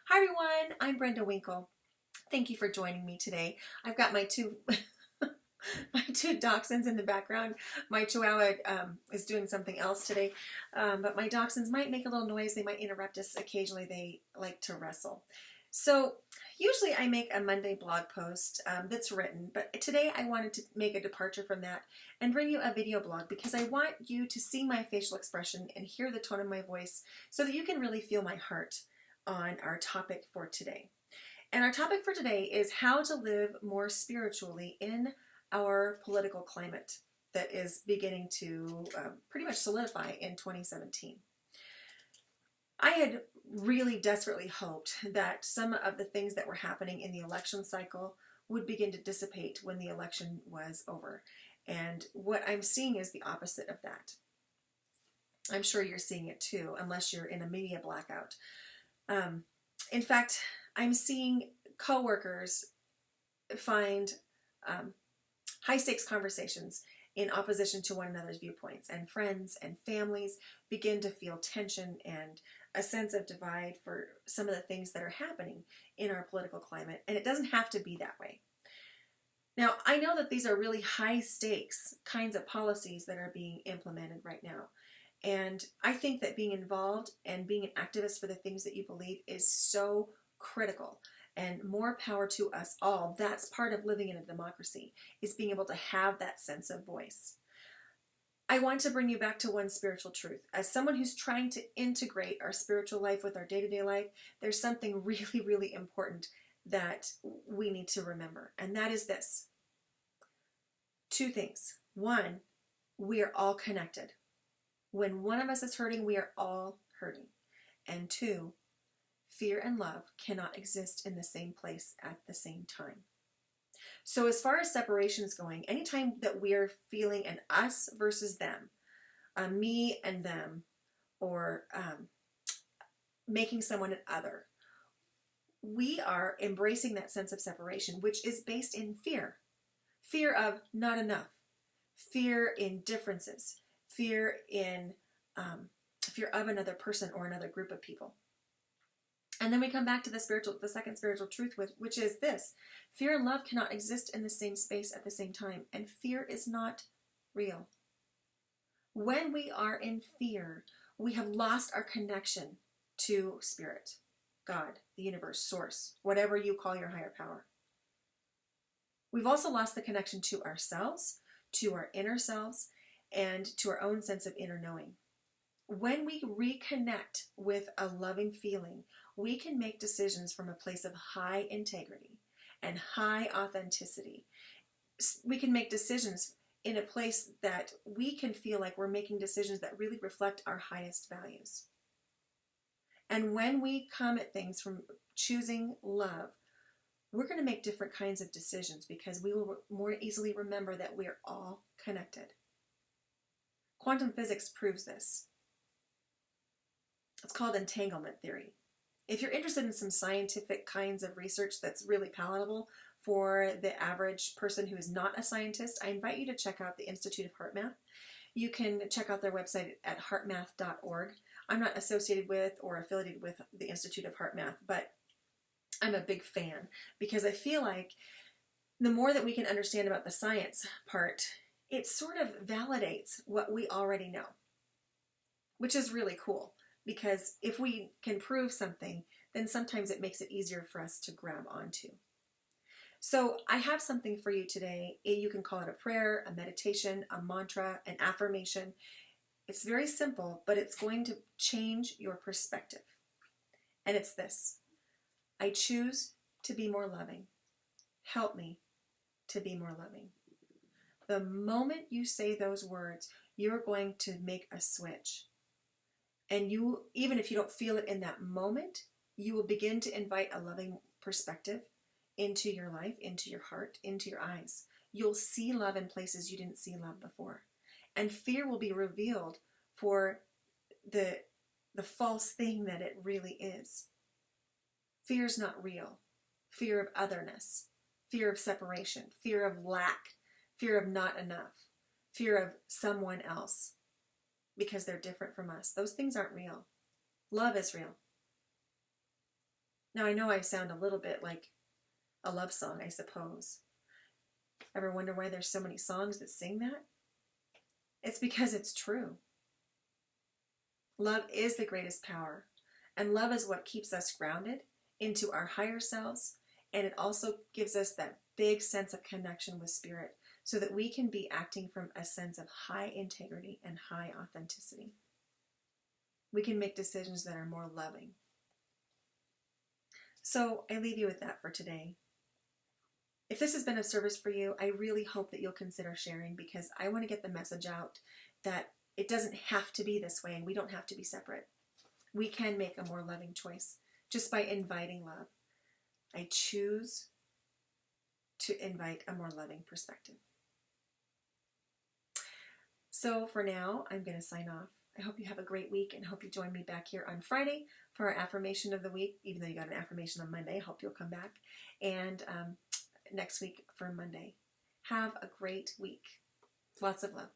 Hi everyone, I'm Brenda Winkle. Thank you for joining me today. I've got my two my two dachshunds in the background. My chihuahua is doing something else today, but my dachshunds might make a little noise. They might interrupt us occasionally. They like to wrestle. So usually I make a Monday blog post that's written, but today I wanted to make a departure from that and bring you a video blog because I want you to see my facial expression and hear the tone of my voice so that you can really feel my heart on our topic for today. And our topic for today is how to live more spiritually in our political climate that is beginning to pretty much solidify in 2017. I had really desperately hoped that some of the things that were happening in the election cycle would begin to dissipate when the election was over. And what I'm seeing is the opposite of that. I'm sure you're seeing it too, unless you're in a media blackout. In fact, I'm seeing coworkers find high stakes conversations in opposition to one another's viewpoints, and friends and families begin to feel tension and a sense of divide for some of the things that are happening in our political climate, and it doesn't have to be that way. Now, I know that these are really high stakes kinds of policies that are being implemented right now. And I think that being involved and being an activist for the things that you believe is so critical, and more power to us all. That's part of living in a democracy, is being able to have that sense of voice. I want to bring you back to one spiritual truth. As someone who's trying to integrate our spiritual life with our day-to-day life, there's something really, really important that we need to remember, and that is this. Two things. One, we are all connected. When one of us is hurting, we are all hurting. And two, fear and love cannot exist in the same place at the same time. So as far as separation is going, anytime that we are feeling an us versus them, a me and them, or making someone an other, we are embracing that sense of separation, which is based in fear. Fear of not enough, fear in differences, fear of another person or another group of people. And then we come back to the second spiritual truth, which is this: fear and love cannot exist in the same space at the same time, and fear is not real. When we are in fear, we have lost our connection to spirit, God, the universe, source, whatever you call your higher power. We've also lost the connection to ourselves, to our inner selves, and to our own sense of inner knowing. When we reconnect with a loving feeling, we can make decisions from a place of high integrity and high authenticity. We can make decisions in a place that we can feel like we're making decisions that really reflect our highest values. And when we come at things from choosing love, we're going to make different kinds of decisions because we will more easily remember that we are all connected. Quantum physics proves this. It's called entanglement theory. If you're interested in some scientific kinds of research that's really palatable for the average person who is not a scientist, I invite you to check out the Institute of Heart Math. You can check out their website at heartmath.org. I'm not associated with or affiliated with the Institute of Heart Math, but I'm a big fan because I feel like the more that we can understand about the science part, it sort of validates what we already know, which is really cool. Because if we can prove something, then sometimes it makes it easier for us to grab onto. So I have something for you today. You can call it a prayer, a meditation, a mantra, an affirmation. It's very simple, but it's going to change your perspective. And it's this: I choose to be more loving. Help me to be more loving. The moment you say those words, you're going to make a switch. And you, even if you don't feel it in that moment, you will begin to invite a loving perspective into your life, into your heart, into your eyes. You'll see love in places you didn't see love before. And fear will be revealed for the false thing that it really is. Fear is not real. Fear of otherness, fear of separation, fear of lack, fear of not enough, fear of someone else, because they're different from us. Those things aren't real. Love is real. Now, I know I sound a little bit like a love song, I suppose. Ever wonder why there's so many songs that sing that? It's because it's true. Love is the greatest power, and love is what keeps us grounded into our higher selves, and it also gives us that big sense of connection with Spirit so that we can be acting from a sense of high integrity and high authenticity. We can make decisions that are more loving. So I leave you with that for today. If this has been of service for you, I really hope that you'll consider sharing, because I want to get the message out that it doesn't have to be this way and we don't have to be separate. We can make a more loving choice just by inviting love. I choose to invite a more loving perspective. So for now, I'm going to sign off. I hope you have a great week, and hope you join me back here on Friday for our affirmation of the week. Even though you got an affirmation on Monday, I hope you'll come back. And next week for Monday. Have a great week. Lots of love.